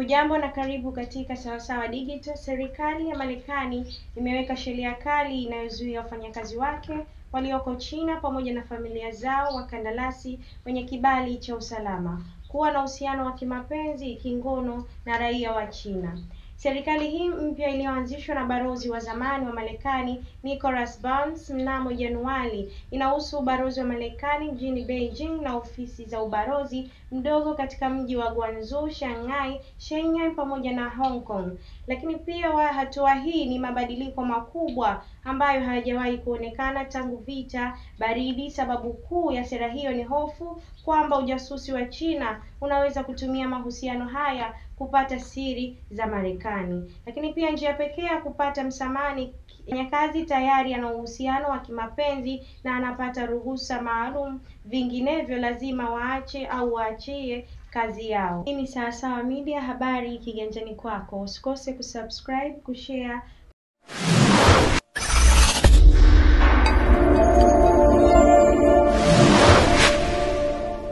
Hujambo na karibu katika Sawasawa Digital. Serikali ya Marekani imeweka sheria kali inayozuia wafanyakazi wake walioko China pamoja na familia zao wakandarasi wenye kibali cha usalama kuwa na uhusiano wa kimapenzi, kingono na raia wa China. Serikali hii mpya iliyoanzishwa na balozi wa zamani wa Marekani Nicholas Burns mnamo Januari inahusu ubalozi wa Marekani mjini Beijing na ofisi za ubalozi mdogo katika mji wa Guangzhou, Shanghai, Shenyang pamoja na Hong Kong. Lakini pia hatua hii ni mabadiliko makubwa ambayo hayajawahi kuonekana tangu vita baridi. Sababu kuu ya sera hiyo ni hofu kwamba ujasusi wa China unaweza kutumia mahusiano haya kupata siri za Marekani. Lakini pia njia pekee ya kupata msamani mfanyakazi tayari ana uhusiano wa kimapenzi na anapata ruhusa maalum, vinginevyo lazima waache au waachie kazi yao. Hii ni Sawasawa Media, habari kiganjani kwako. Usikose kusubscribe, kushare.